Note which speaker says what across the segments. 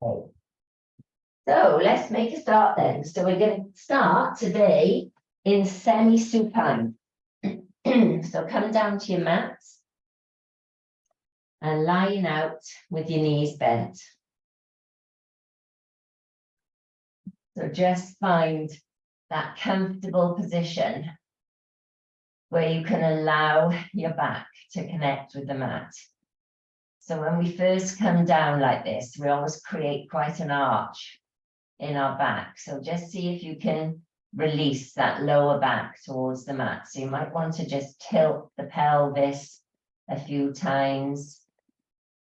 Speaker 1: Okay. So let's make a start then. So we're going to start today in semi-supine. So come down to your mat and lying out with your knees bent. So just find that comfortable position where you can allow your back to connect with the mat. So when we first come down like this, we always create quite an arch in our back. So just see if you can release that lower back towards the mat. So you might want to just tilt the pelvis a few times,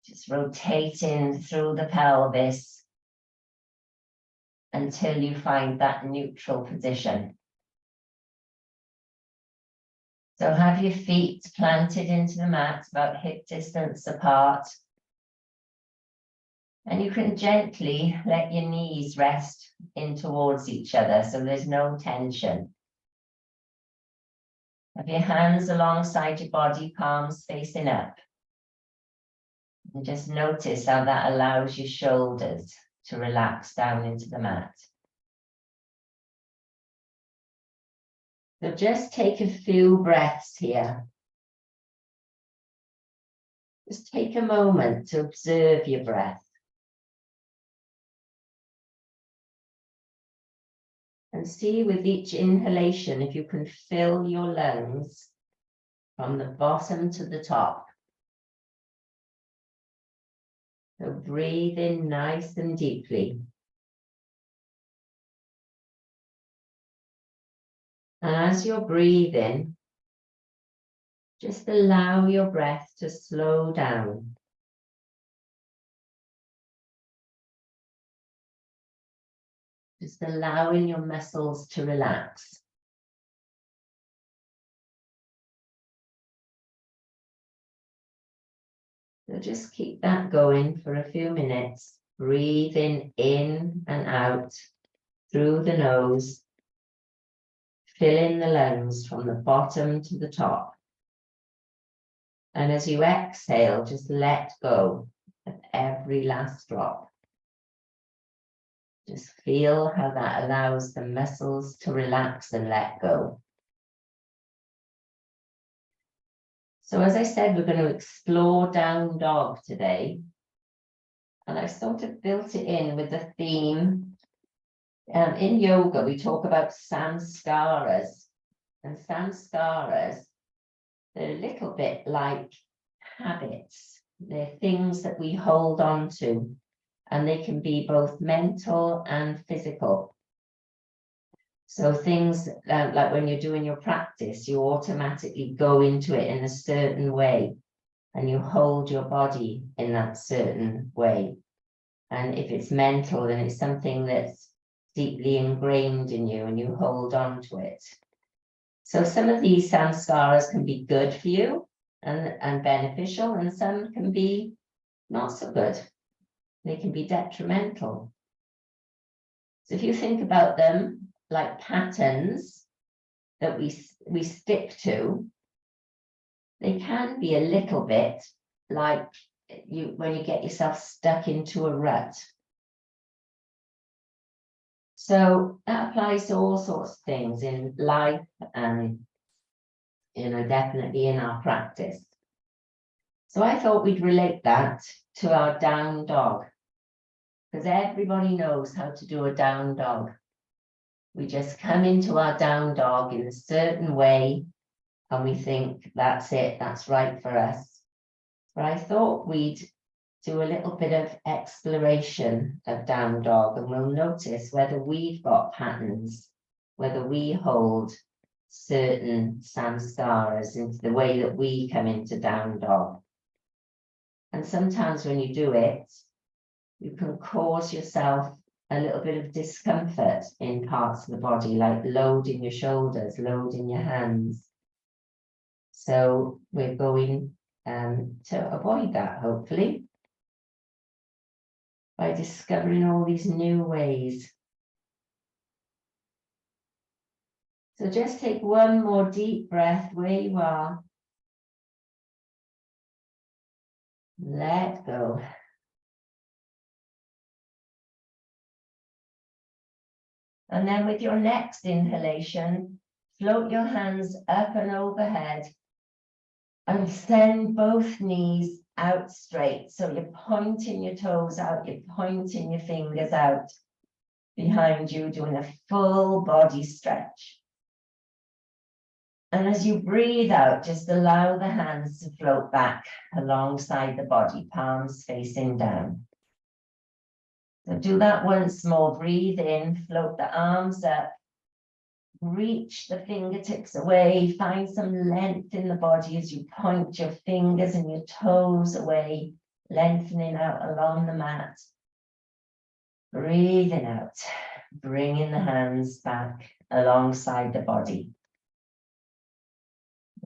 Speaker 1: just rotating through the pelvis until you find that neutral position. So have your feet planted into the mat about hip distance apart. And you can gently let your knees rest in towards each other so there's no tension. Have your hands alongside your body, palms facing up. And just notice how that allows your shoulders to relax down into the mat. So just take a few breaths here. Just take a moment to observe your breath. And see with each inhalation if you can fill your lungs from the bottom to the top. So breathe in nice and deeply. And as you're breathing, just allow your breath to slow down. Just allowing your muscles to relax. So just keep that going for a few minutes, breathing in and out through the nose, filling the lungs from the bottom to the top. And as you exhale, just let go of every last drop. Just feel how that allows the muscles to relax and let go. So as I said, we're going to explore down dog today. And I've sort of built it in with the theme. In yoga, we talk about samskaras. And samskaras, they're a little bit like habits. They're things that we hold on to. And they can be both mental and physical. So things like when you're doing your practice, you automatically go into it in a certain way and you hold your body in that certain way. And if it's mental, then it's something that's deeply ingrained in you and you hold on to it. So some of these samskaras can be good for you and beneficial, and some can be not so good. They can be detrimental. So if you think about them like patterns that we stick to, they can be a little bit like when you get yourself stuck into a rut. So that applies to all sorts of things in life and, definitely in our practice. So I thought we'd relate that to our down dog, because everybody knows how to do a down dog. We just come into our down dog in a certain way and we think that's it, that's right for us. But I thought we'd do a little bit of exploration of down dog, and we'll notice whether we've got patterns, whether we hold certain samskaras into the way that we come into down dog. And sometimes when you do it, you can cause yourself a little bit of discomfort in parts of the body, like loading your shoulders, loading your hands. So we're going to avoid that, hopefully, by discovering all these new ways. So just take one more deep breath where you are. Let go. And then with your next inhalation, float your hands up and overhead and send both knees out straight. So you're pointing your toes out, you're pointing your fingers out behind you, doing a full body stretch. And as you breathe out, just allow the hands to float back alongside the body, palms facing down. So do that once more. Breathe in, float the arms up, reach the fingertips away, find some length in the body as you point your fingers and your toes away, lengthening out along the mat. Breathing out, bringing the hands back alongside the body.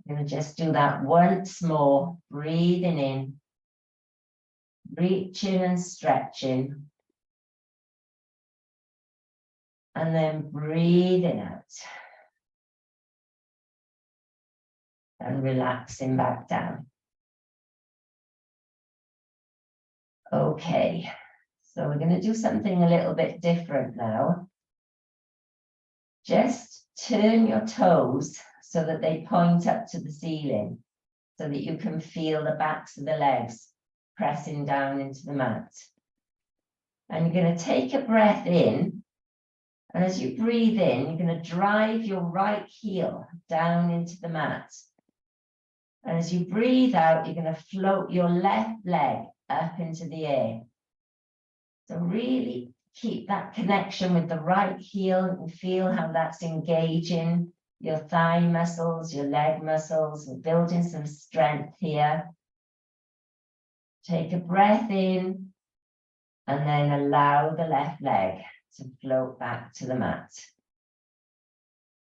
Speaker 1: We're going to just do that once more, breathing in, reaching and stretching, and then breathing out and relaxing back down. Okay, so we're going to do something a little bit different now. Just turn your toes so that they point up to the ceiling, so that you can feel the backs of the legs pressing down into the mat. And you're going to take a breath in, and as you breathe in, you're going to drive your right heel down into the mat. And as you breathe out, you're going to float your left leg up into the air. So really keep that connection with the right heel and feel how that's engaging your thigh muscles, your leg muscles. We're building some strength here. Take a breath in and then allow the left leg to float back to the mat.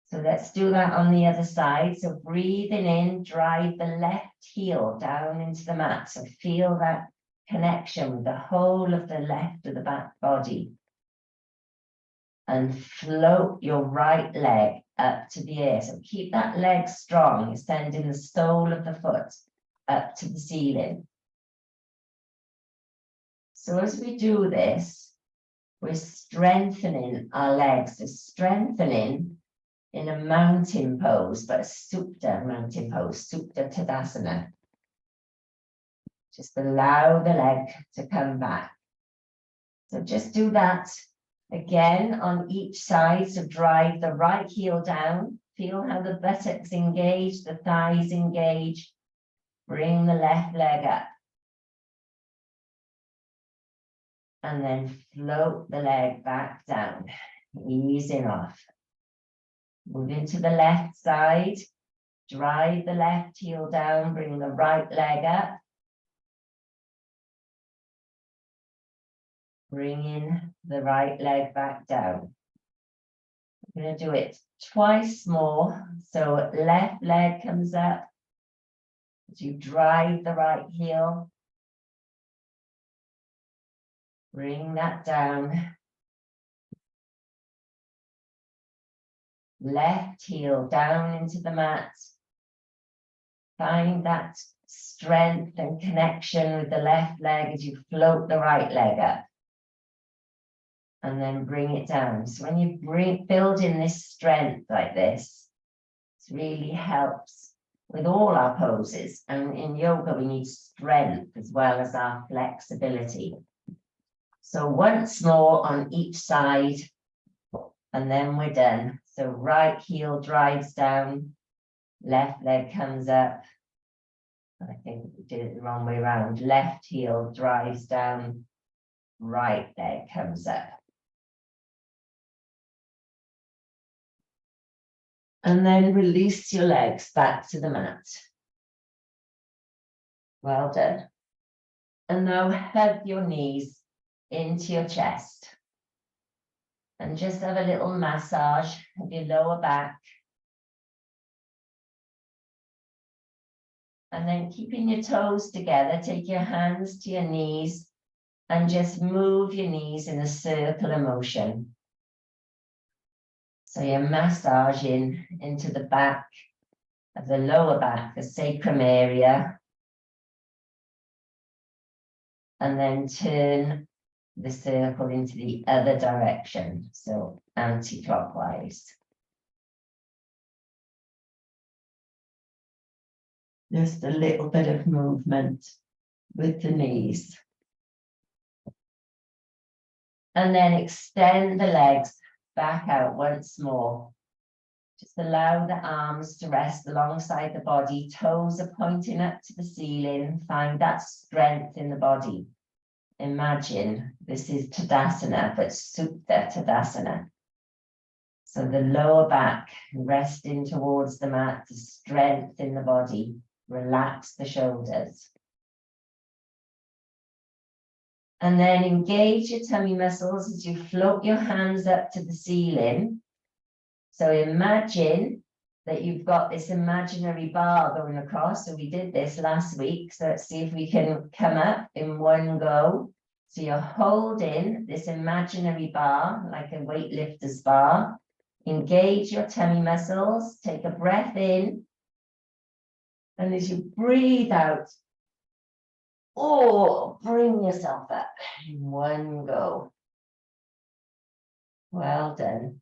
Speaker 1: So let's do that on the other side. So breathing in, drive the left heel down into the mat. So feel that connection with the whole of the left of the back body. And float your right leg up to the air. So keep that leg strong, extending the sole of the foot up to the ceiling. So as we do this, we're strengthening our legs. So strengthening in a mountain pose, but a supta mountain pose, supta tadasana. Just allow the leg to come back. So just do that again on each side. So drive the right heel down. Feel how the buttocks engage, the thighs engage. Bring the left leg up. And then float the leg back down, easing off. Move into the left side. Drive the left heel down, bring the right leg up. Bringing the right leg back down. I'm going to do it twice more. So left leg comes up. As you drive the right heel. Bring that down. Left heel down into the mat. Find that strength and connection with the left leg as you float the right leg up. And then bring it down. So when you build in this strength like this, it really helps with all our poses. And in yoga, we need strength as well as our flexibility. So once more on each side, and then we're done. So right heel drives down, left leg comes up. I think we did it the wrong way around. Left heel drives down, right leg comes up. And then release your legs back to the mat. Well done. And now hug your knees into your chest. And just have a little massage of your lower back. And then keeping your toes together, take your hands to your knees and just move your knees in a circular motion. So you're massaging into the back of the lower back, the sacrum area. And then turn the circle into the other direction, so anti-clockwise. Just a little bit of movement with the knees. And then extend the legs back out once more. Just allow the arms to rest alongside the body. Toes are pointing up to the ceiling. Find that strength in the body. Imagine this is Tadasana, but Supta Tadasana. So the lower back resting towards the mat, the strength in the body. Relax the shoulders. And then engage your tummy muscles as you float your hands up to the ceiling. So imagine that you've got this imaginary bar going across. So we did this last week. So let's see if we can come up in one go. So you're holding this imaginary bar, like a weightlifter's bar. Engage your tummy muscles. Take a breath in. And as you breathe out, bring yourself up in one go. Well done.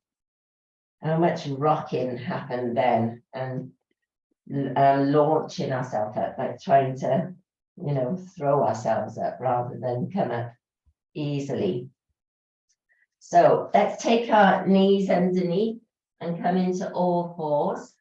Speaker 1: How much rocking happened then, and launching ourselves up, like trying to, throw ourselves up rather than come up easily. So let's take our knees underneath and come into all fours.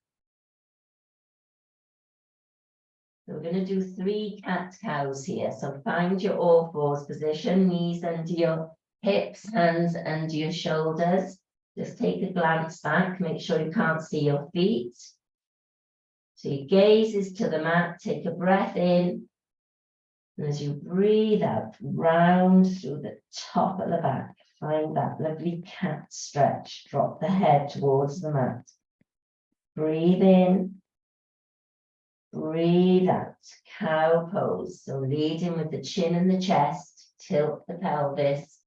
Speaker 1: So we're going to do 3 cat-cows here. So find your all fours position, knees under your hips, hands under your shoulders. Just take a glance back, make sure you can't see your feet. So your gaze is to the mat, take a breath in. And as you breathe out, round through the top of the back, find that lovely cat stretch. Drop the head towards the mat. Breathe in. Breathe out, cow pose. So leading with the chin and the chest, tilt the pelvis,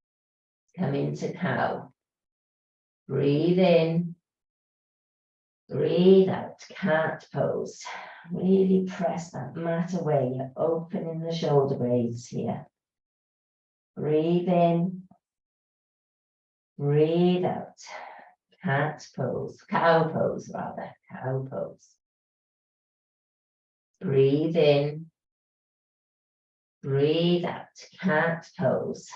Speaker 1: come into cow. Breathe in, breathe out, cat pose. Really press that mat away, you're opening the shoulder blades here. Breathe in, breathe out, cat pose, cow pose rather, cow pose. Breathe in, breathe out, cat pose.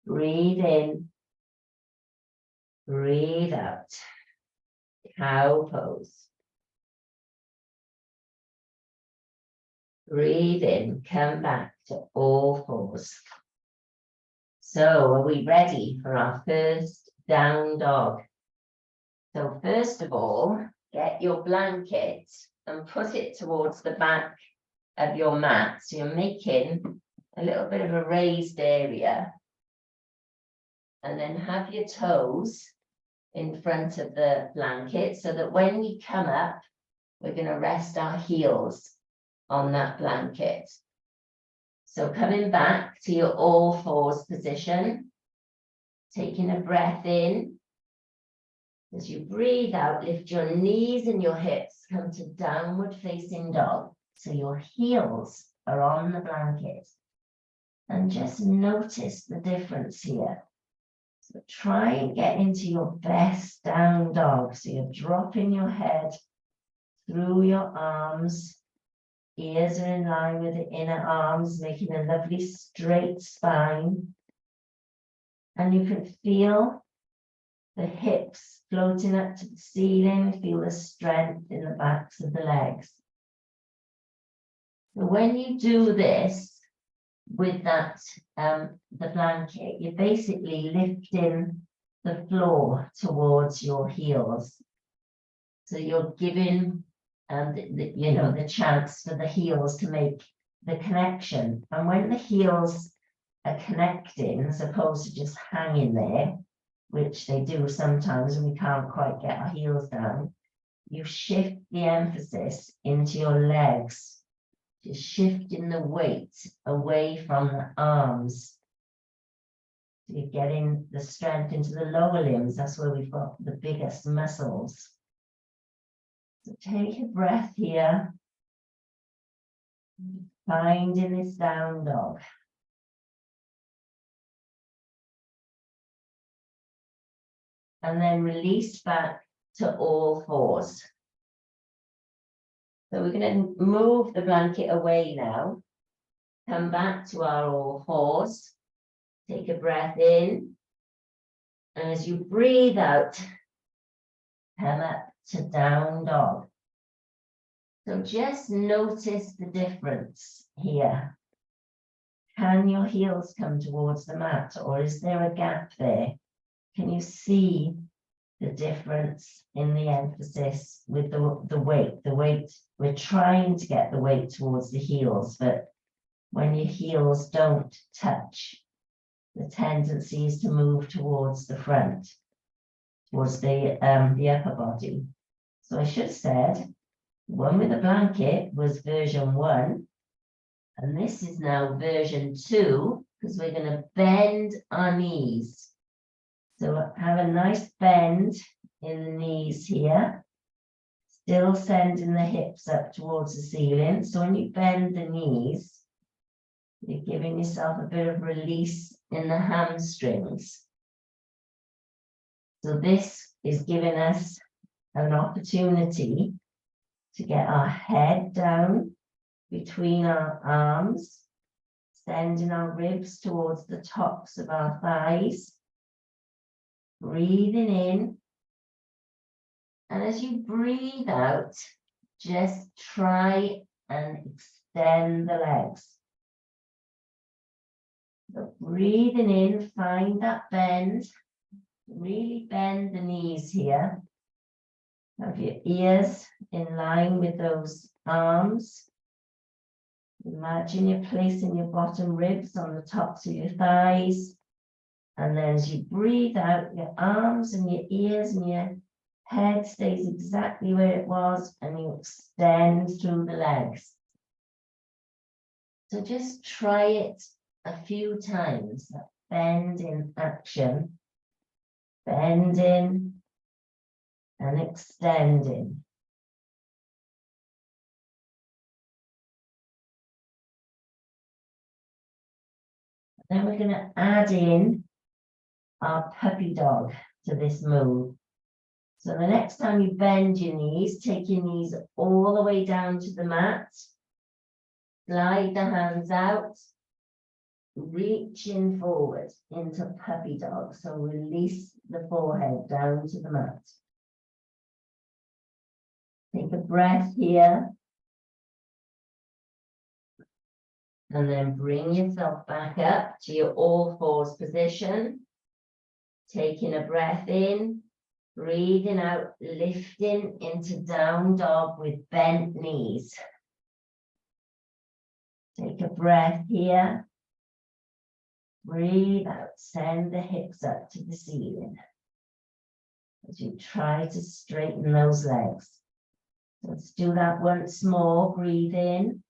Speaker 1: Breathe in, breathe out, cow pose. Breathe in, come back to all fours. So are we ready for our first down dog? So first of all, get your blanket and put it towards the back of your mat. So you're making a little bit of a raised area. And then have your toes in front of the blanket so that when we come up, we're going to rest our heels on that blanket. So coming back to your all fours position, taking a breath in. As you breathe out, lift your knees and your hips, come to downward facing dog. So your heels are on the blanket. And just notice the difference here. So try and get into your best down dog. So you're dropping your head through your arms. Ears are in line with the inner arms, making a lovely straight spine. And you can feel the hips floating up to the ceiling. Feel the strength in the backs of the legs. So when you do this with that, the blanket, you're basically lifting the floor towards your heels. So you're giving the chance for the heels to make the connection. And when the heels are connecting, as opposed to just hanging there, which they do sometimes when we can't quite get our heels down, you shift the emphasis into your legs. Just shifting the weight away from the arms. So you're getting the strength into the lower limbs. That's where we've got the biggest muscles. So take a breath here. Finding this down dog. And then release back to all fours. So we're going to move the blanket away now. Come back to our all fours. Take a breath in. And as you breathe out, come up to down dog. So just notice the difference here. Can your heels come towards the mat, or is there a gap there? Can you see the difference in the emphasis with the weight? The weight, we're trying to get the weight towards the heels, but when your heels don't touch, the tendency is to move towards the front, towards the upper body. So I should have said, one with a blanket was version 1, and this is now version 2, because we're going to bend our knees. So have a nice bend in the knees here, still sending the hips up towards the ceiling. So when you bend the knees, you're giving yourself a bit of release in the hamstrings. So this is giving us an opportunity to get our head down between our arms, sending our ribs towards the tops of our thighs, breathing in. And as you breathe out, just try and extend the legs. So breathing in, find that bend, really bend the knees here. Have your ears in line with those arms. Imagine you're placing your bottom ribs on the tops of your thighs. And then as you breathe out, your arms and your ears and your head stays exactly where it was, and you extend through the legs. So just try it a few times. Bend in action, bending and extending. Then we're going to add in our puppy dog to this move. So the next time you bend your knees, take your knees all the way down to the mat. Slide the hands out. Reaching forward into puppy dog. So release the forehead down to the mat. Take a breath here. And then bring yourself back up to your all fours position. Taking a breath in, breathing out, lifting into down dog with bent knees. Take a breath here. Breathe out, send the hips up to the ceiling as you try to straighten those legs. Let's do that once more. Breathe in.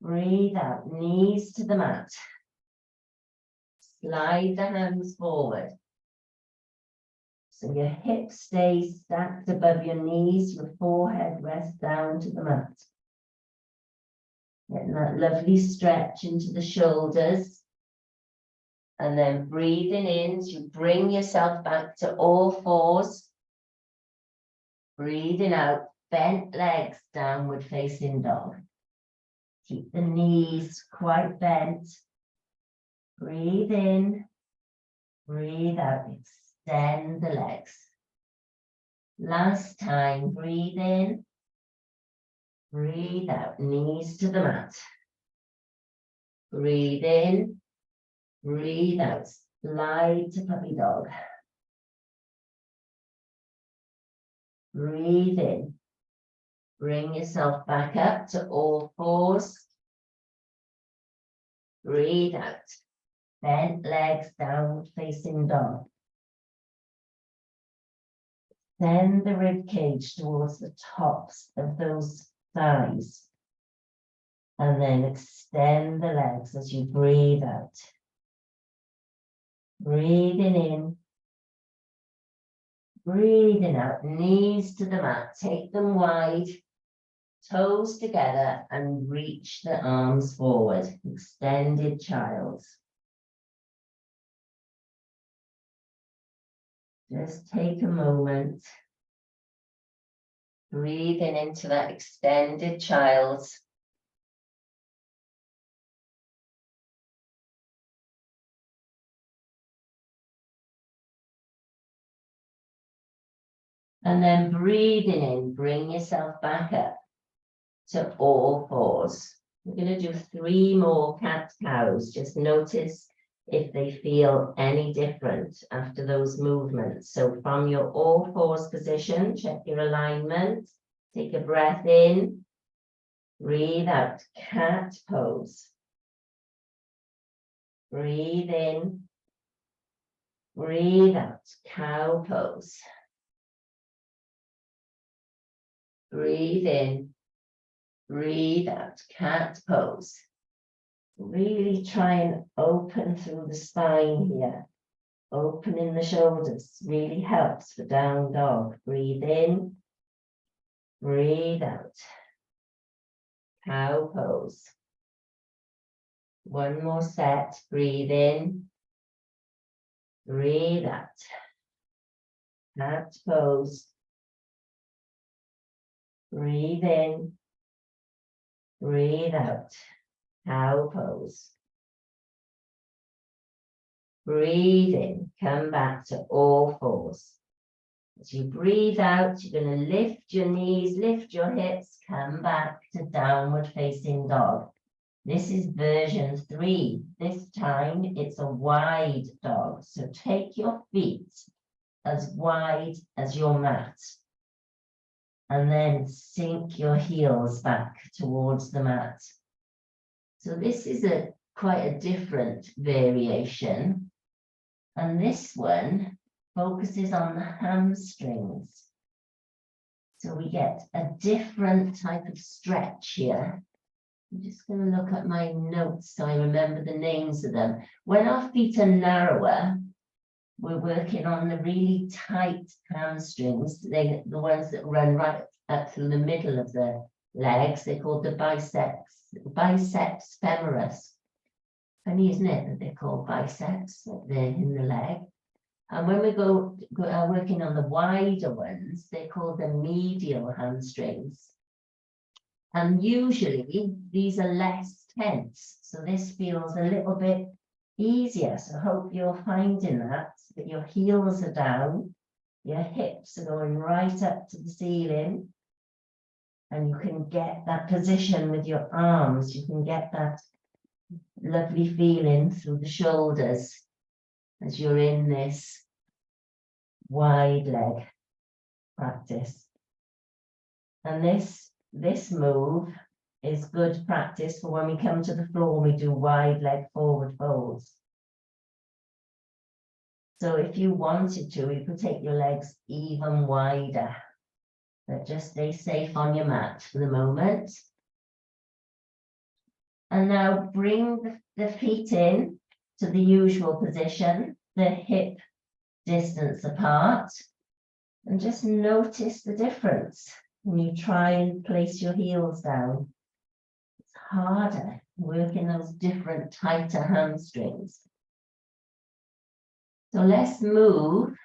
Speaker 1: Breathe out, knees to the mat. Slide the hands forward. So your hips stay stacked above your knees, your forehead rests down to the mat. Getting that lovely stretch into the shoulders. And then breathing in as you bring yourself back to all fours. Breathing out, bent legs, downward facing dog. Keep the knees quite bent. Breathe in, breathe out, extend the legs. Last time, breathe in, breathe out, knees to the mat. Breathe in, breathe out, slide to puppy dog. Breathe in, bring yourself back up to all fours. Breathe out, bent legs, downward facing dog. Send the rib cage towards the tops of those thighs. And then extend the legs as you breathe out. Breathing in. Breathing out, knees to the mat. Take them wide. toes together and reach the arms forward, extended child. Just take a moment, breathing into that extended child. And then breathing in, bring yourself back up to all fours. We're going to do 3 more cat-cows. Just notice if they feel any different after those movements. So from your all fours position, check your alignment. Take a breath in, breathe out, cat pose. Breathe in, breathe out, cow pose. Breathe in, breathe out, cat pose. Really try and open through the spine here. Opening the shoulders really helps for down dog. Breathe in, breathe out. Cow pose. 1 more set. Breathe in, breathe out. Cat pose. Breathe in, breathe out. Cow pose. Breathe in, come back to all fours. As you breathe out, you're going to lift your knees, lift your hips, come back to downward facing dog. This is version 3. This time it's a wide dog. So take your feet as wide as your mat. And then sink your heels back towards the mat. So this is quite a different variation. And this one focuses on the hamstrings. So we get a different type of stretch here. I'm just going to look at my notes so I remember the names of them. When our feet are narrower, we're working on the really tight hamstrings, the ones that run right up through the middle of the legs. They're called the biceps femoris. Funny, isn't it, that they're called biceps, like they're in the leg. And when we go working on the wider ones, they're called the medial hamstrings. And usually these are less tense, so this feels a little bit easier. So I hope you're finding that your heels are down, your hips are going right up to the ceiling, and you can get that position with your arms. You can get that lovely feeling through the shoulders as you're in this wide leg practice. And this move is good practice for when we come to the floor, we do wide leg forward folds. So if you wanted to, you could take your legs even wider, but just stay safe on your mat for the moment. And now bring the feet in to the usual position, the hip distance apart, and just notice the difference when you try and place your heels down. It's harder working those different tighter hamstrings. So let's move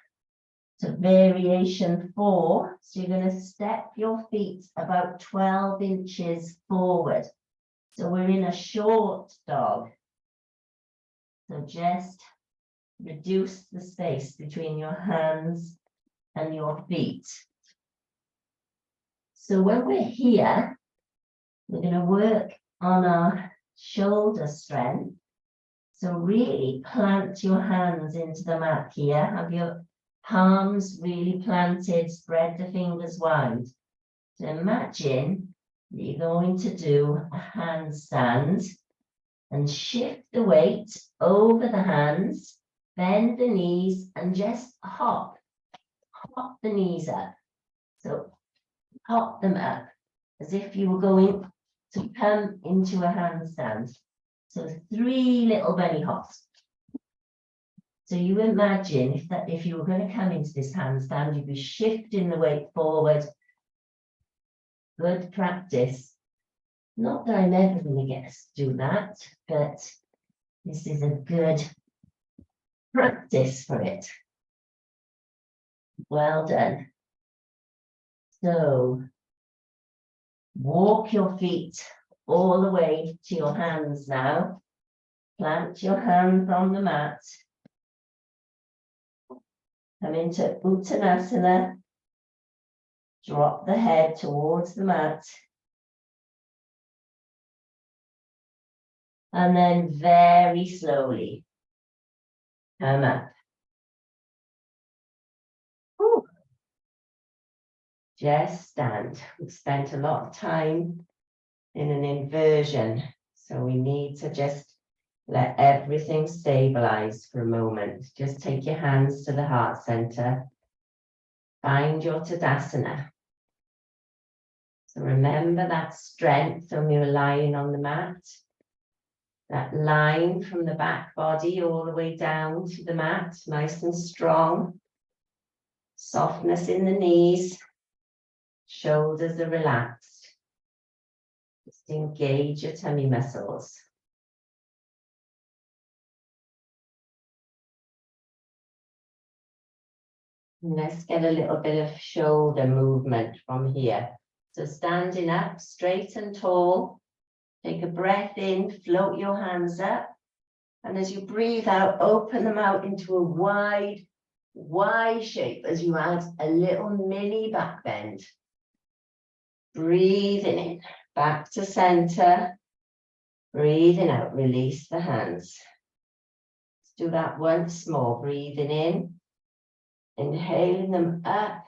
Speaker 1: to variation 4. So you're going to step your feet about 12 inches forward. So we're in a short dog. So just reduce the space between your hands and your feet. So when we're here, we're going to work on our shoulder strength. So really plant your hands into the mat here. Have your palms really planted, spread the fingers wide. So imagine that you're going to do a handstand and shift the weight over the hands, bend the knees and just hop the knees up. So hop them up as if you were going to come into a handstand. So 3 little bunny hops. So you imagine if you were going to come into this handstand, you'd be shifting the weight forward, Good practice. Not that I'm ever going to get us to do that, but this is a good practice for it. Well done. So, walk your feet all the way to your hands now. Plant your hands on the mat. Come into Uttanasana. Drop the head towards the mat. And then very slowly come up. Whew. Just stand. We've spent a lot of time in an inversion, so we need to just let everything stabilize for a moment. Just take your hands to the heart center. Find your Tadasana. So remember that strength when you're lying on the mat. That line from the back body all the way down to the mat, nice and strong. Softness in the knees. Shoulders are relaxed. Just engage your tummy muscles. And let's get a little bit of shoulder movement from here. So standing up straight and tall. Take a breath in, float your hands up. And as you breathe out, open them out into a wide Y shape as you add a little mini back bend. Breathing in, back to center. Breathing out, release the hands. Let's do that once more. Breathing in, inhaling them up.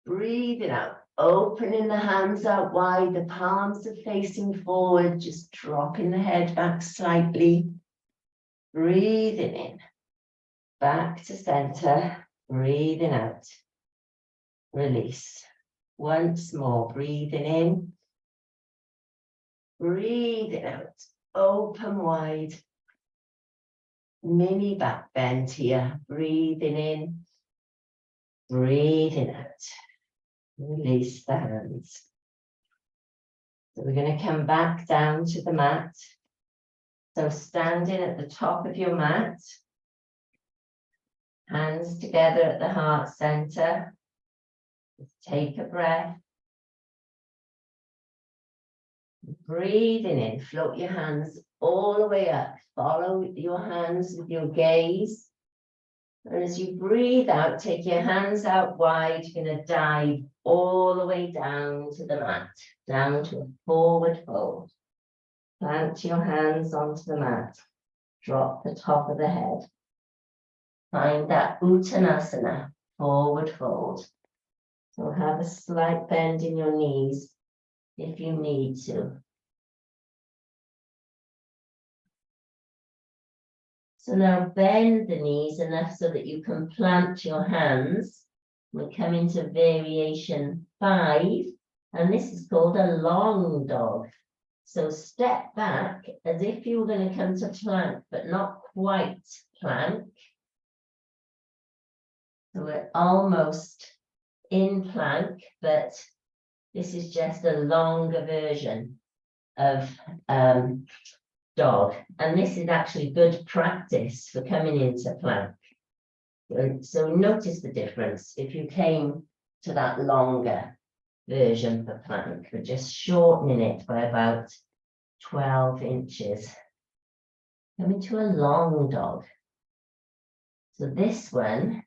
Speaker 1: Breathing out, opening the hands out wide. The palms are facing forward, just dropping the head back slightly. Breathing in, back to center. Breathing out, release. Once more, breathing in, breathing out, open wide, mini back bend here, breathing in, breathing out, release the hands. So we're going to come back down to the mat. So standing at the top of your mat, hands together at the heart center. Just take a breath. Breathing in, float your hands all the way up. Follow your hands with your gaze. And as you breathe out, take your hands out wide. You're going to dive all the way down to the mat, down to a forward fold. Plant your hands onto the mat. Drop the top of the head. Find that Uttanasana, forward fold. So have a slight bend in your knees if you need to. So now bend the knees enough so that you can plant your hands. We come into variation 5, and this is called a long dog. So step back as if you were going to come to plank, but not quite plank. So we're almost in plank, but this is just a longer version of dog. And this is actually good practice for coming into plank. So notice the difference if you came to that longer version for plank. We're just shortening it by about 12 inches. Coming to a long dog. So this one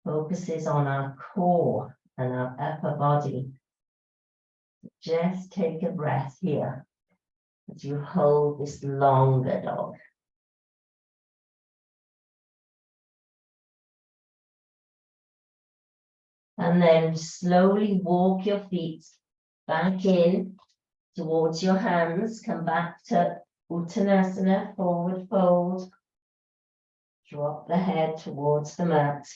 Speaker 1: focuses on our core and our upper body. Just take a breath here as you hold this longer dog. And then slowly walk your feet back in towards your hands. Come back to Uttanasana, forward fold. Drop the head towards the mat.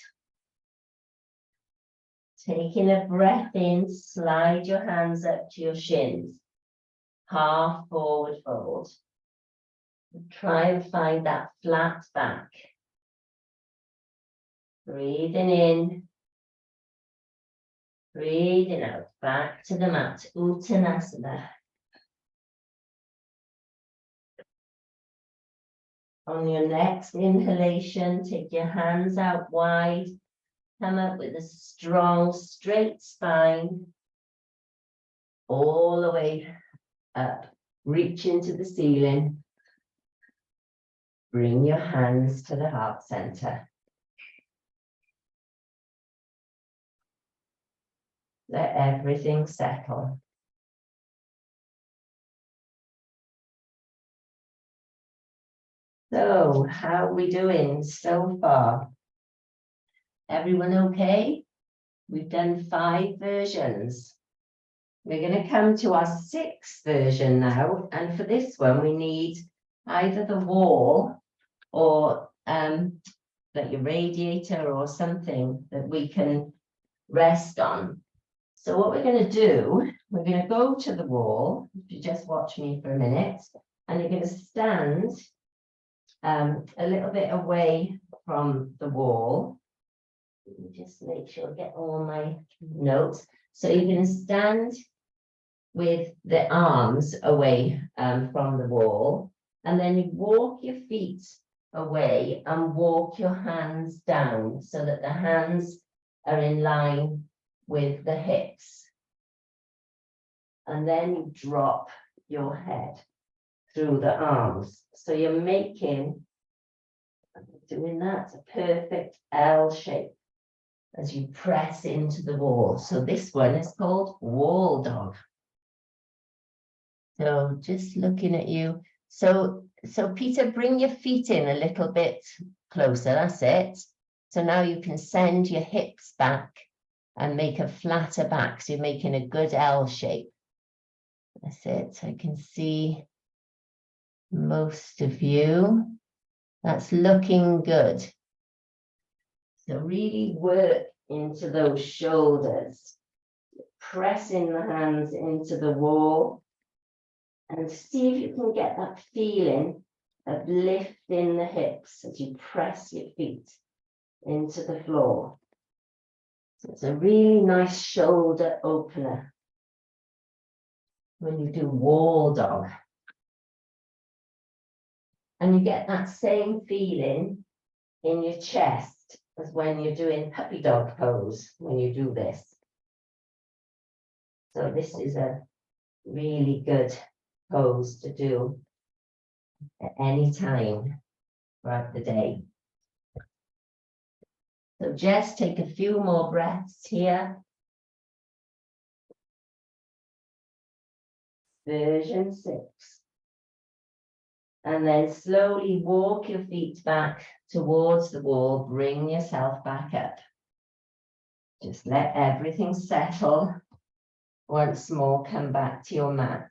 Speaker 1: Taking a breath in, slide your hands up to your shins. Half forward fold. Try and find that flat back. Breathing in. Breathing out, back to the mat, Uttanasana. On your next inhalation, take your hands out wide, come up with a strong, straight spine, all the way up, reach into the ceiling. Bring your hands to the heart center. Let everything settle. So, how are we doing so far? Everyone okay? We've done 5 versions. We're going to come to our 6th version now. And for this one, we need either the wall or like your radiator or something that we can rest on. So what we're going to do, we're going to go to the wall. If you just watch me for a minute, and you're going to stand a little bit away from the wall. Let me just make sure I get all my notes. So you're going to stand with the arms away from the wall, and then you walk your feet away and walk your hands down so that the hands are in line with the hips. And then you drop your head through the arms. So you're making, doing that, a perfect L shape as you press into the wall. So this one is called wall dog. So just looking at you. So Peter, bring your feet in a little bit closer, that's it. So now you can send your hips back and make a flatter back. So you're making a good L shape. That's it. I can see most of you. That's looking good. So really work into those shoulders. Pressing the hands into the wall. And see if you can get that feeling of lifting the hips as you press your feet into the floor. So it's a really nice shoulder opener when you do wall dog. And you get that same feeling in your chest as when you're doing puppy dog pose, when you do this. So this is a really good pose to do at any time throughout the day. So just take a few more breaths here. Version 6. And then slowly walk your feet back towards the wall. Bring yourself back up. Just let everything settle. Once more, come back to your mat.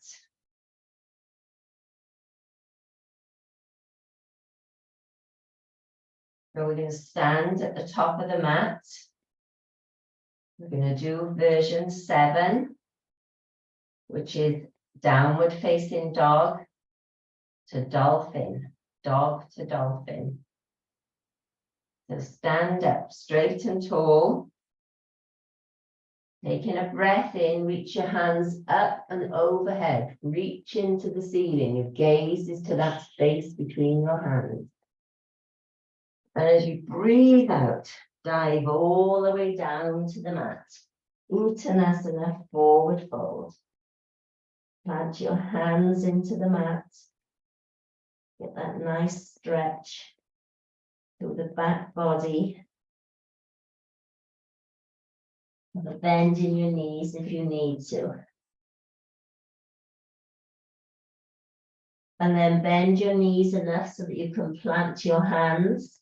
Speaker 1: So we're going to stand at the top of the mat. We're going to do version 7, which is downward facing dog to dolphin, dog to dolphin. So stand up straight and tall. Taking a breath in, reach your hands up and overhead. Reach into the ceiling. Your gaze is to that space between your hands. And as you breathe out, dive all the way down to the mat. Uttanasana, forward fold. Plant your hands into the mat. Get that nice stretch through the back body. Have a bend in your knees if you need to. And then bend your knees enough so that you can plant your hands.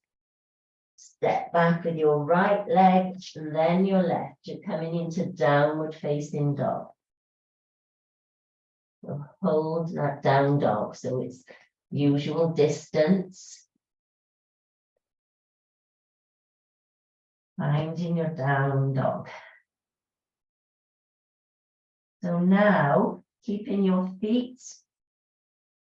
Speaker 1: Step back with your right leg, and then your left. You're coming into downward facing dog. So hold that down dog. So it's usual distance. Finding your down dog. So now, keeping your feet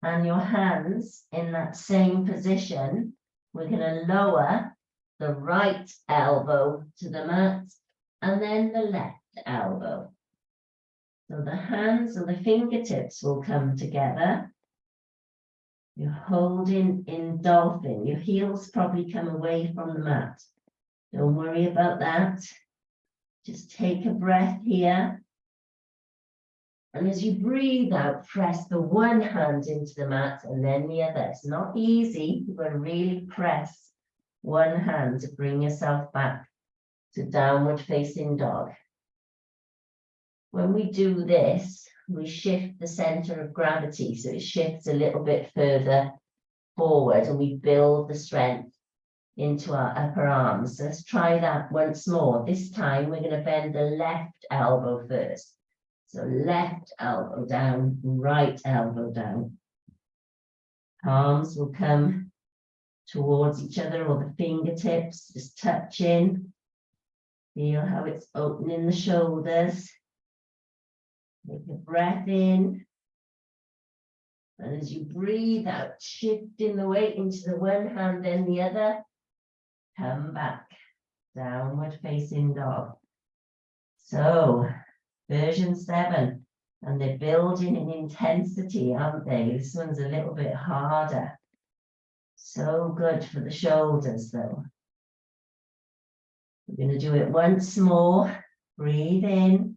Speaker 1: and your hands in that same position, we're going to lower the right elbow to the mat and then the left. elbow. So the hands or the fingertips will come together. You're holding in dolphin. Your heels probably come away from the mat. Don't worry about that. Just take a breath here. And as you breathe out, press the one hand into the mat and then the other. It's not easy. You've got to really press one hand to bring yourself back to downward facing dog. When we do this, we shift the center of gravity, so it shifts a little bit further forward and we build the strength into our upper arms. So let's try that once more. This time we're going to bend the left elbow first. So left elbow down, right elbow down. Palms will come towards each other or the fingertips, just touch in. Feel how it's opening the shoulders. Take a breath in. And as you breathe out, shifting the weight into the one hand, then the other. Come back, downward facing dog. So, version 7, and they're building in intensity, aren't they? This one's a little bit harder. So good for the shoulders, though. We're going to do it once more. Breathe in.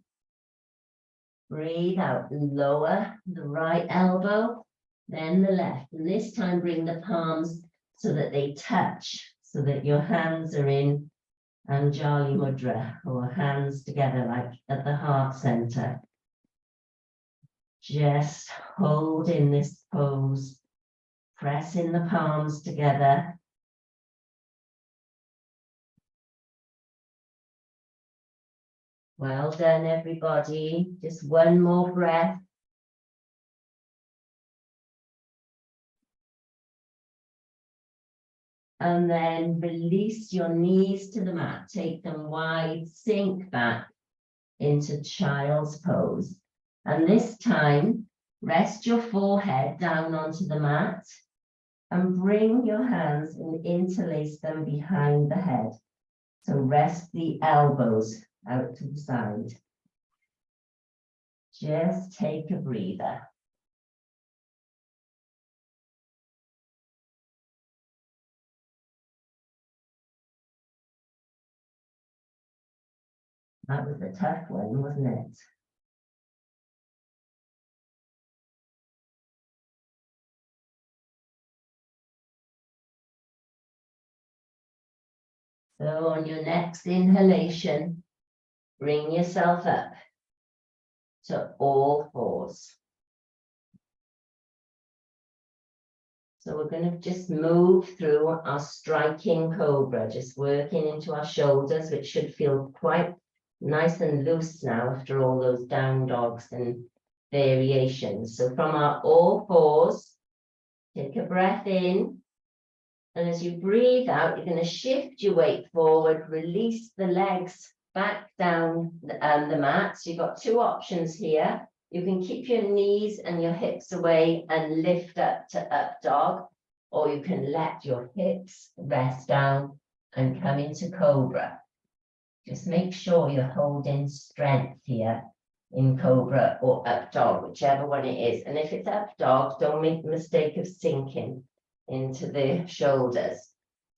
Speaker 1: Breathe out. Lower the right elbow, then the left. And this time bring the palms so that they touch, so that your hands are in Anjali Mudra, or hands together like at the heart center. Just hold in this pose, pressing the palms together. Well done, everybody. Just one more breath. And then release your knees to the mat. Take them wide, sink back into child's pose. And this time, rest your forehead down onto the mat and bring your hands and interlace them behind the head. So rest the elbows out to the side. Just take a breather. That was a tough one, wasn't it? So on your next inhalation, bring yourself up to all fours. So we're going to just move through our striking cobra, just working into our shoulders, which should feel quite nice and loose now after all those down dogs and variations. So from our all fours, take a breath in. And as you breathe out, you're going to shift your weight forward, release the legs back down the mat. So you've got two options here. You can keep your knees and your hips away and lift up to up dog, or you can let your hips rest down and come into cobra. Just make sure you're holding strength here in cobra or up dog, whichever one it is. And if it's up dog, don't make the mistake of sinking into the shoulders.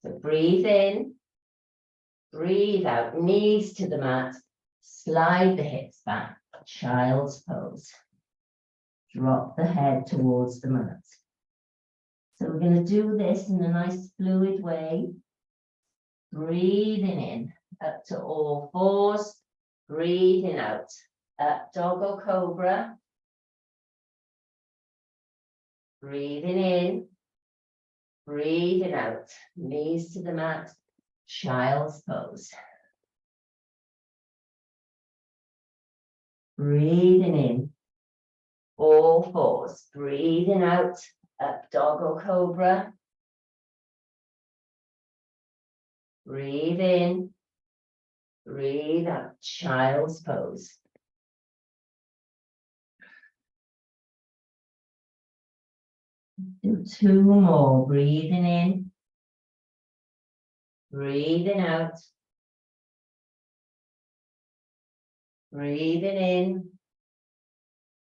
Speaker 1: So breathe in, breathe out, knees to the mat, slide the hips back, child's pose. Drop the head towards the mat. So we're going to do this in a nice fluid way. Breathing in, up to all fours, breathing out, up dog or cobra. Breathing in, breathing out, knees to the mat, child's pose. Breathing in, all fours, breathing out, up dog or cobra. Breathe in, breathe out, child's pose. Do two more, breathing in, breathing out, Breathing in,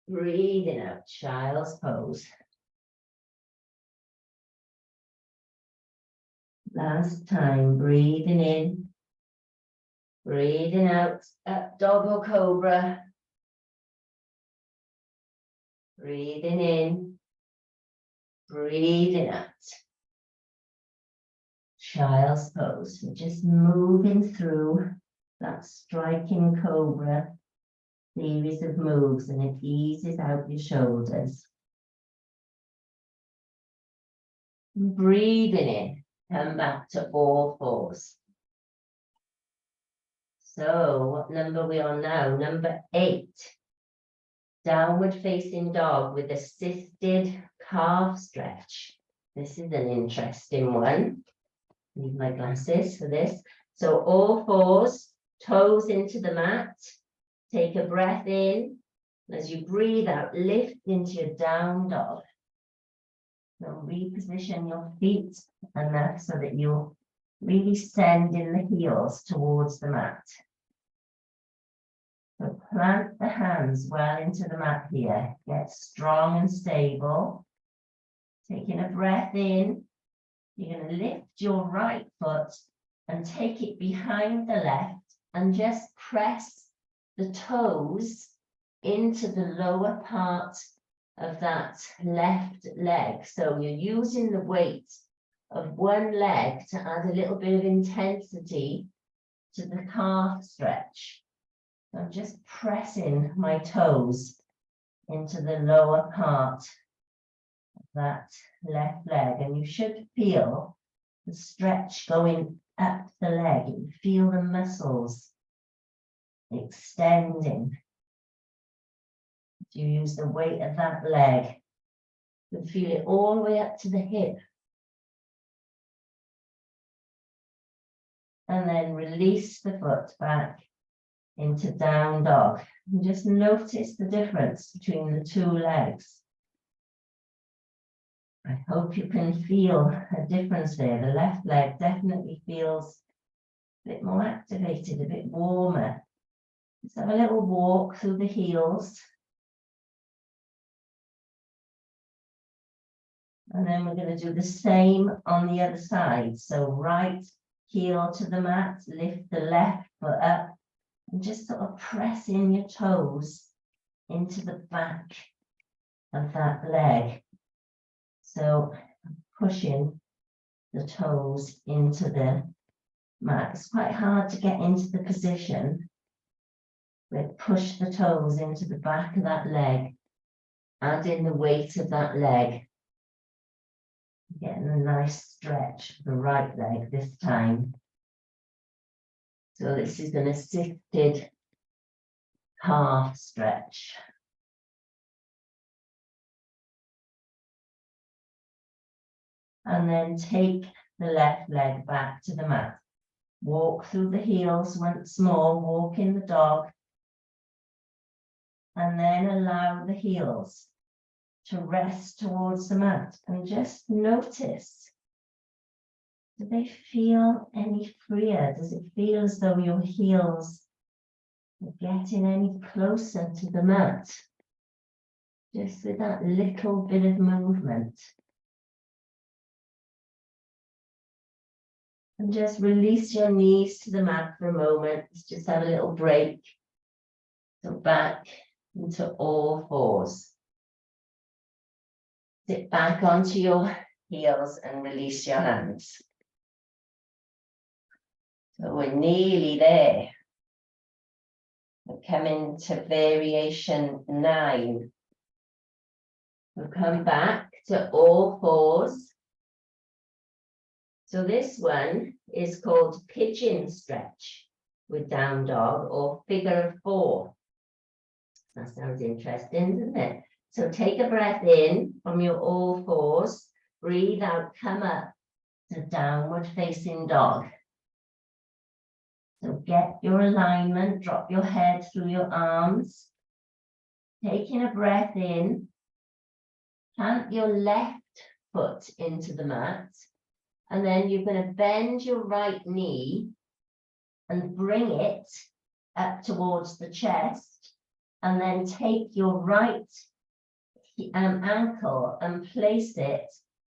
Speaker 1: breathing out, child's pose. Last time, breathing in, breathing out, up dog or cobra. Breathing in, breathing out. Child's pose. We're just moving through that striking cobra series of moves, and it eases out your shoulders. Breathing in, come back to all fours. So what number are we on now? Number 8. Downward facing dog with assisted calf stretch. This is an interesting one. Need my glasses for this. So all fours, toes into the mat. Take a breath in. As you breathe out, lift into your down dog. So reposition your feet enough so that you're really sending the heels towards the mat. So plant the hands well into the mat here. Get strong and stable. Taking a breath in. You're going to lift your right foot and take it behind the left and just press the toes into the lower part of that left leg. So you're using the weight of one leg to add a little bit of intensity to the calf stretch. So I'm just pressing my toes into the lower part of that left leg, and you should feel the stretch going up the leg. You feel the muscles extending. You use the weight of that leg. You feel it all the way up to the hip. And then release the foot back into down dog. And just notice the difference between the two legs. I hope you can feel a difference there. The left leg definitely feels a bit more activated, a bit warmer. Let's have a little walk through the heels. And then we're going to do the same on the other side. So right heel to the mat, lift the left foot up, and just sort of press in your toes into the back of that leg. So pushing the toes into the mat. It's quite hard to get into the position, but push the toes into the back of that leg, add in the weight of that leg. Getting a nice stretch for the right leg this time. So this is an assisted calf stretch. And then take the left leg back to the mat. Walk through the heels once more, walk in the dog. And then allow the heels to rest towards the mat, and just notice, do they feel any freer? Does it feel as though your heels are getting any closer to the mat? Just with that little bit of movement. And just release your knees to the mat for a moment. Let's just have a little break. So back into all fours. Sit back onto your heels and release your hands. So we're nearly there. We're coming to variation 9. We'll come back to all fours. So this one is called pigeon stretch with down dog, or figure of 4. That sounds interesting, doesn't it? So take a breath in from your all fours, breathe out, come up to downward facing dog. So get your alignment, drop your head through your arms, taking a breath in, plant your left foot into the mat, and then you're going to bend your right knee and bring it up towards the chest, and then take your right ankle and place it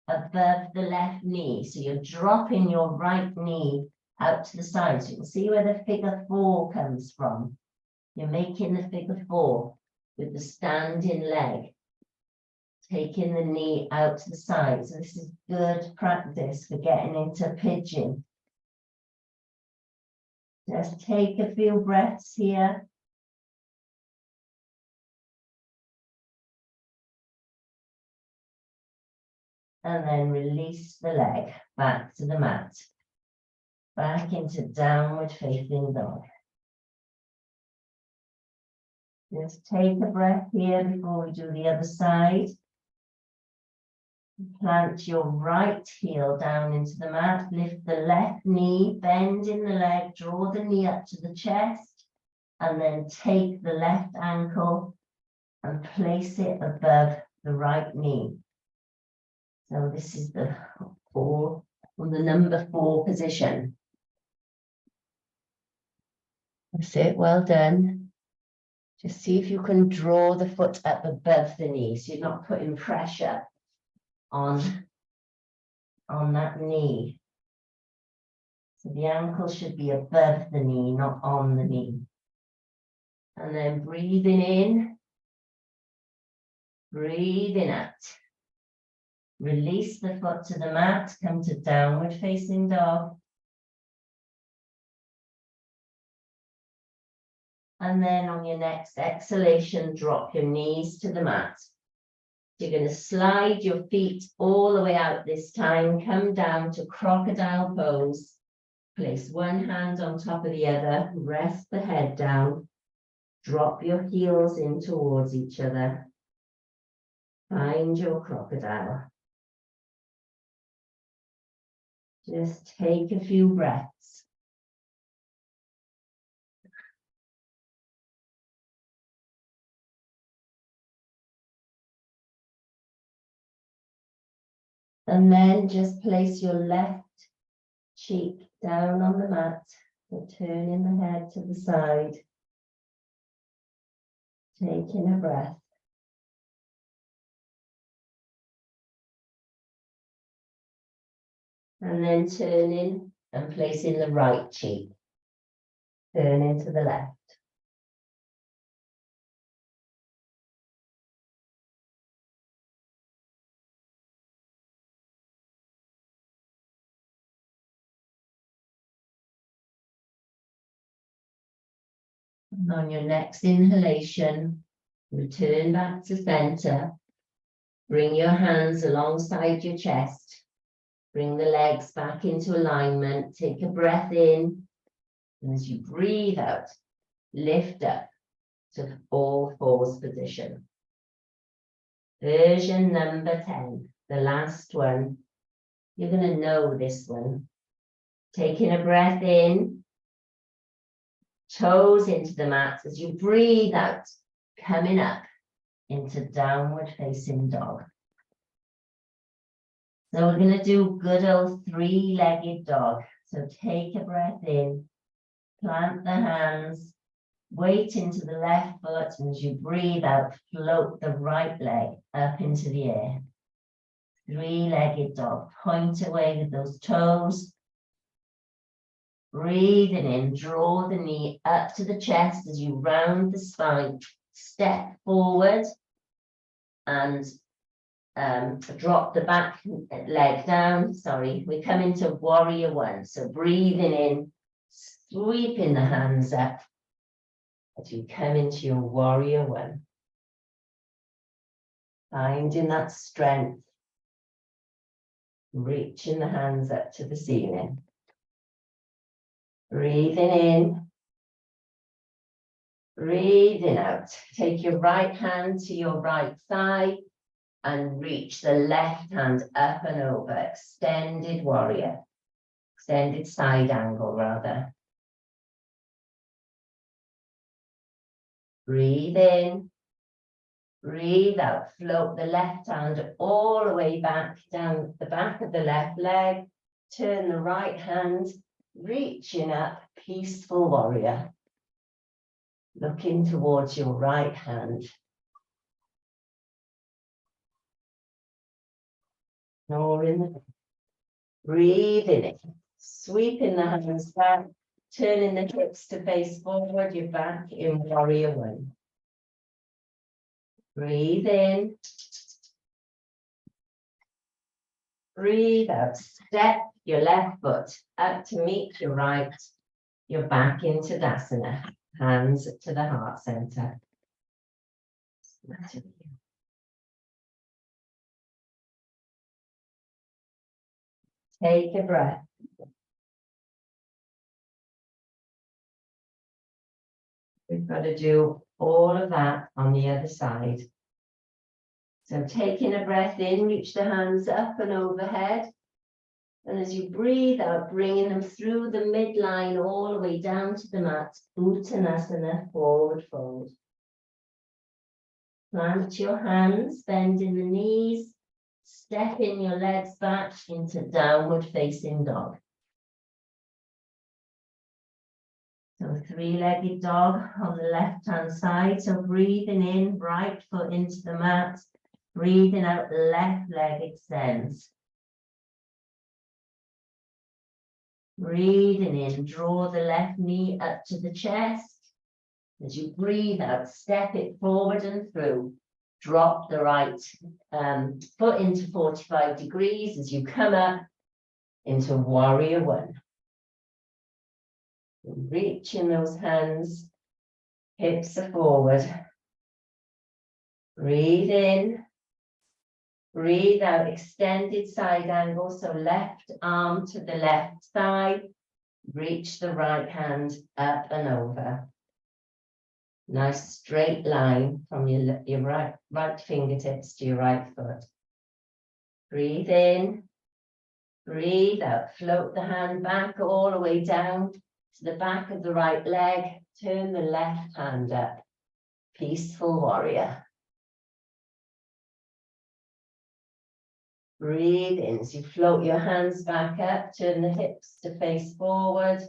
Speaker 1: above the left knee. So you're dropping your right knee out to the side. So you can see where the figure 4 comes from. You're making the figure 4 with the standing leg, taking the knee out to the side. So this is good practice for getting into pigeon. Just take a few breaths here. And then release the leg back to the mat. Back into downward facing dog. Just take a breath here before we do the other side. Plant your right heel down into the mat. Lift the left knee, bend in the leg, draw the knee up to the chest, and then take the left ankle and place it above the right knee. So this is the 4, from the number 4 position. That's it, well done. Just see if you can draw the foot up above the knee, so you're not putting pressure on that knee. So the ankle should be above the knee, not on the knee. And then breathing in, breathing out. Release the foot to the mat, come to downward facing dog. And then on your next exhalation, drop your knees to the mat. You're going to slide your feet all the way out this time. Come down to crocodile pose. Place one hand on top of the other. Rest the head down. Drop your heels in towards each other. Find your crocodile. Just take a few breaths. And then just place your left cheek down on the mat, so turning the head to the side, taking a breath. And then turning and placing the right cheek, turning to the left. And on your next inhalation, return back to center. Bring your hands alongside your chest. Bring the legs back into alignment. Take a breath in. And as you breathe out, lift up to all fours position. Version number 10, the last one. You're going to know this one. Taking a breath in. Toes into the mat as you breathe out, coming up into downward facing dog. So we're going to do good old 3-legged dog. So take a breath in, plant the hands, weight into the left foot, and as you breathe out, float the right leg up into the air. 3-legged dog. Point away with those toes. Breathing in, draw the knee up to the chest as you round the spine. Step forward and drop the back leg down. Sorry, we come into warrior 1. So breathing in, sweeping the hands up as you come into your warrior 1. Finding that strength, reaching the hands up to the ceiling. Breathing in, breathing out. Take your right hand to your right thigh and reach the left hand up and over. Extended warrior, extended side angle rather. Breathe in, breathe out. Float the left hand all the way back down the back of the left leg. Turn the right hand, reaching up, peaceful warrior. Looking towards your right hand. Nor in the breathing in, sweeping the hands back, turning the hips to face forward, you're back in warrior one. Breathe in. Breathe out. Step your left foot up to meet your right. You're back into Tadasana. Hands to the heart center. Take a breath. We've got to do all of that on the other side. So taking a breath in, reach the hands up and overhead. And as you breathe out, bringing them through the midline all the way down to the mat. Uttanasana, forward fold. Plant your hands, bending the knees. Stepping your legs back into downward facing dog. So three-legged dog on the left-hand side. So breathing in, right foot into the mat. Breathing out, left leg extends. Breathing in, draw the left knee up to the chest. As you breathe out, step it forward and through. Drop the right foot into 45 degrees as you come up into warrior one. Reaching those hands, hips are forward. Breathe in. Breathe out, extended side angle, so left arm to the left thigh. Reach the right hand up and over. Nice straight line from your right fingertips to your right foot. Breathe in. Breathe out, float the hand back all the way down to the back of the right leg. Turn the left hand up. Peaceful warrior. Breathe in as you float your hands back up, turn the hips to face forward.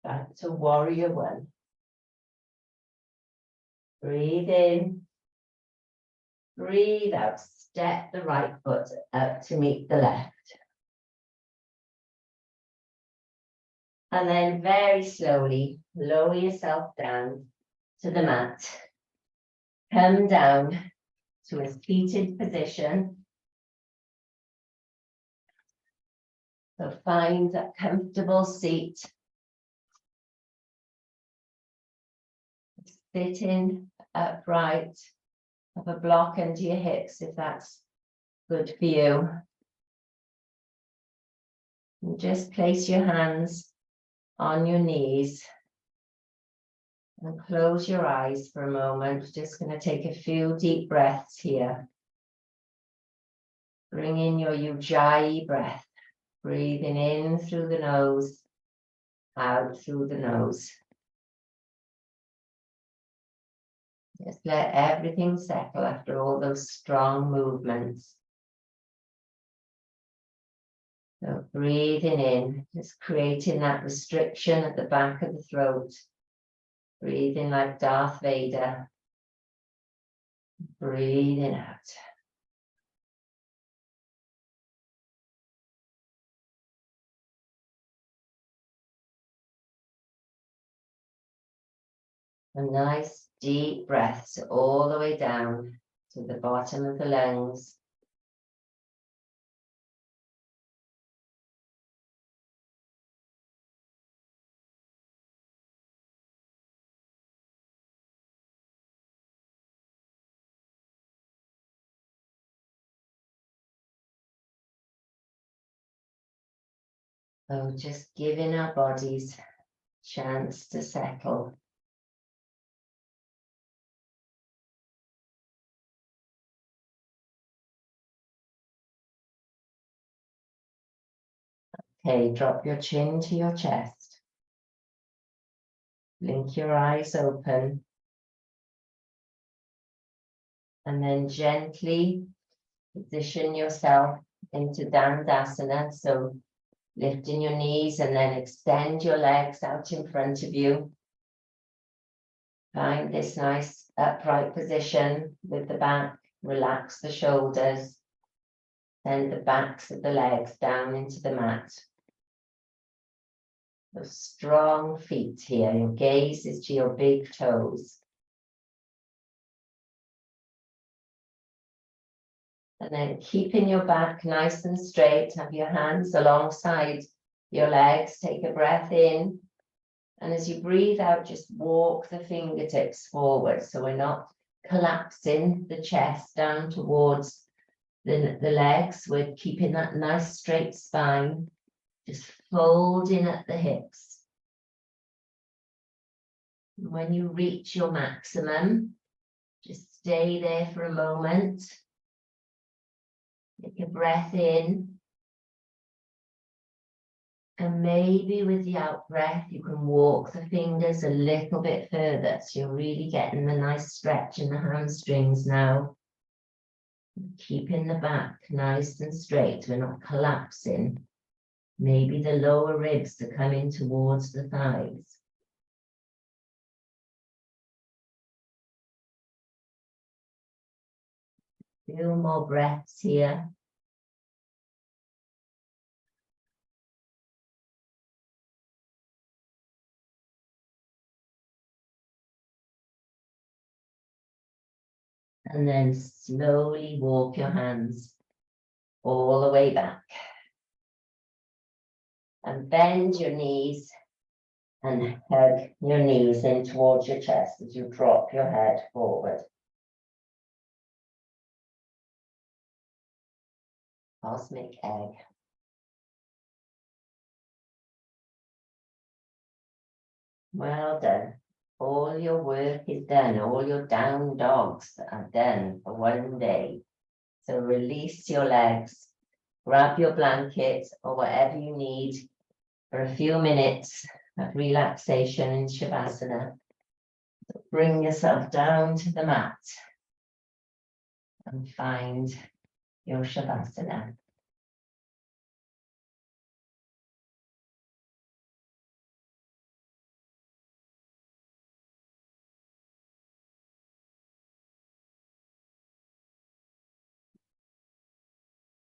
Speaker 1: Back to warrior one. Breathe in. Breathe out, step the right foot up to meet the left. And then very slowly, lower yourself down to the mat. Come down to a seated position. So find a comfortable seat. Sitting upright, have a block under your hips if that's good for you. And just place your hands on your knees and close your eyes for a moment. Just going to take a few deep breaths here. Bring in your Ujjayi breath. Breathing in through the nose, out through the nose. Just let everything settle after all those strong movements. So breathing in, just creating that restriction at the back of the throat. Breathing like Darth Vader. Breathing out. And nice deep breaths all the way down to the bottom of the lungs. So just giving our bodies a chance to settle. Okay, drop your chin to your chest. Blink your eyes open. And then gently position yourself into Dandasana. So lifting your knees and then extend your legs out in front of you. Find this nice upright position with the back. Relax the shoulders. Send the backs of the legs down into the mat. Those strong feet here. Your gaze is to your big toes. And then keeping your back nice and straight. Have your hands alongside your legs. Take a breath in. And as you breathe out, just walk the fingertips forward. So we're not collapsing the chest down towards the legs. We're keeping that nice straight spine. Just folding at the hips. And when you reach your maximum, just stay there for a moment. Take a breath in. And maybe with the out breath, you can walk the fingers a little bit further. So you're really getting the nice stretch in the hamstrings now. Keeping the back nice and straight. We're not collapsing. Maybe the lower ribs are coming towards the thighs. Few more breaths here. And then slowly walk your hands all the way back. And bend your knees and hug your knees in towards your chest as you drop your head forward. Cosmic egg. Well done. All your work is done. All your down dogs are done for one day. So release your legs, grab your blanket or whatever you need for a few minutes of relaxation in Shavasana. So bring yourself down to the mat and find your Shavasana.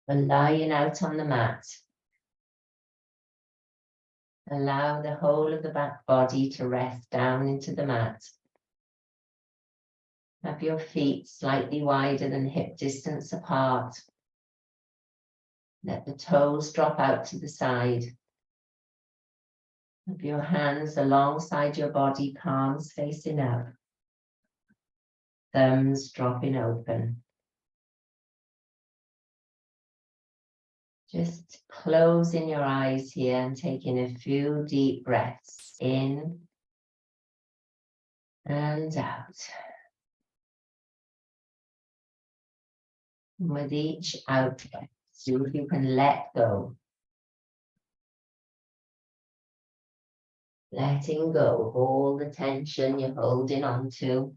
Speaker 1: And lying out on the mat, allow the whole of the back body to rest down into the mat. Have your feet slightly wider than hip distance apart. Let the toes drop out to the side. Have your hands alongside your body, palms facing up. Thumbs dropping open. Just closing your eyes here and taking a few deep breaths in and out. And with each out breath, see if you can let go. Letting go of all the tension you're holding on to.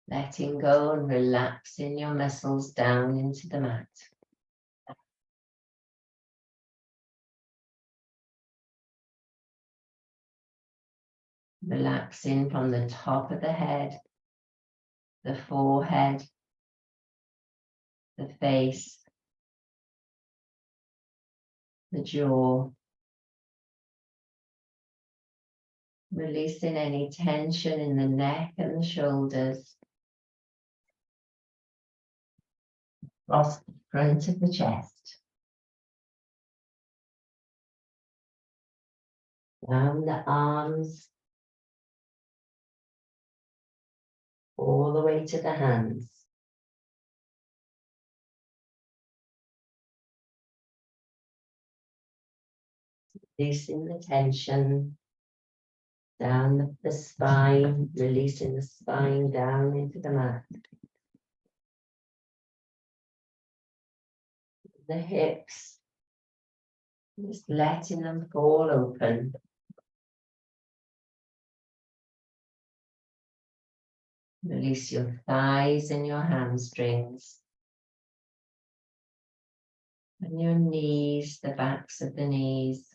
Speaker 1: Letting go and relaxing your muscles down into the mat. Relaxing from the top of the head, the forehead, the face, the jaw. Releasing any tension in the neck and the shoulders. Across the front of the chest. Down the arms. All the way to the hands. Releasing the tension down the spine, releasing the spine down into the mat. The hips, just letting them fall open. Release your thighs and your hamstrings. And your knees, the backs of the knees.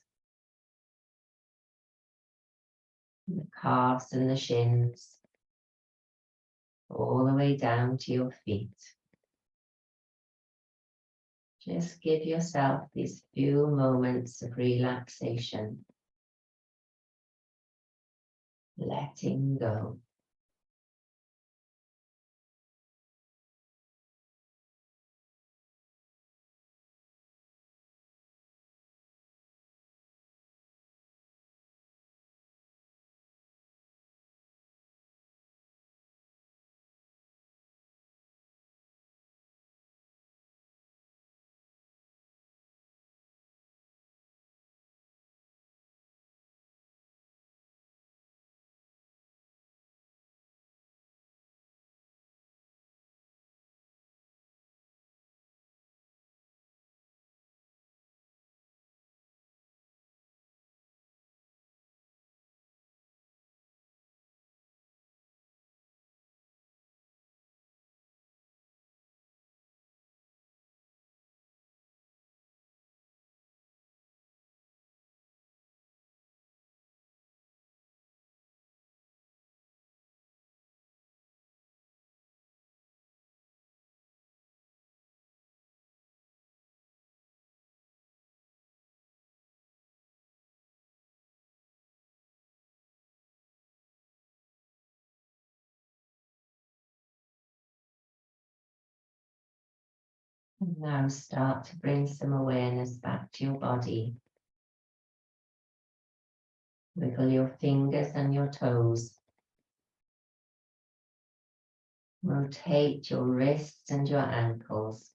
Speaker 1: The calves and the shins, all the way down to your feet. Just give yourself these few moments of relaxation, letting go. And now start to bring some awareness back to your body. Wiggle your fingers and your toes. Rotate your wrists and your ankles.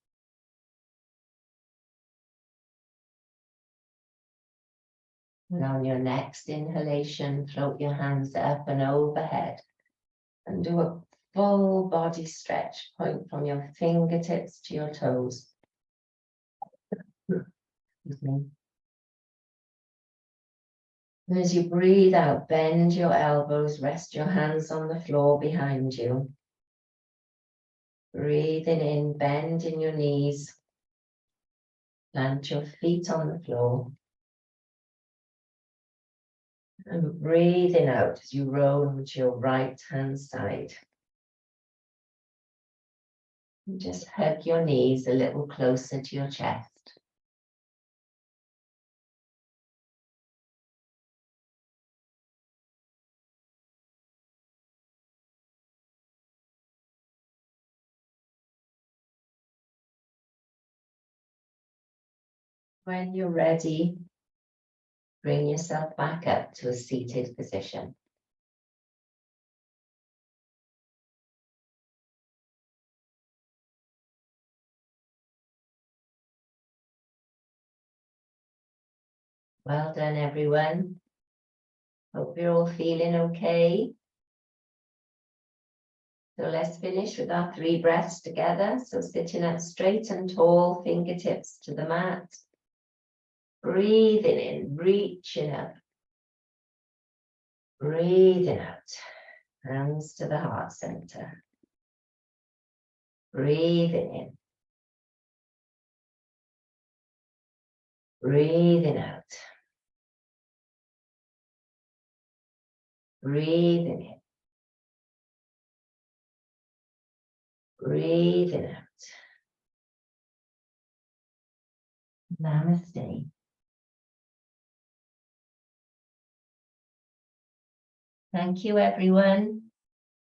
Speaker 1: And on your next inhalation, float your hands up and overhead and do a full body stretch. Point from your fingertips to your toes. Excuse me. And as you breathe out, bend your elbows, rest your hands on the floor behind you. Breathing in, bend in your knees. Plant your feet on the floor. And breathing out as you roll to your right hand side. And just hug your knees a little closer to your chest. When you're ready, bring yourself back up to a seated position. Well done, everyone. Hope you're all feeling okay. So let's finish with our 3 breaths together. So sitting up straight and tall, fingertips to the mat. Breathing in, reaching up. Breathing out, hands to the heart center. Breathing in. Breathing out. Breathing in. Breathing out. Namaste. Thank you, everyone.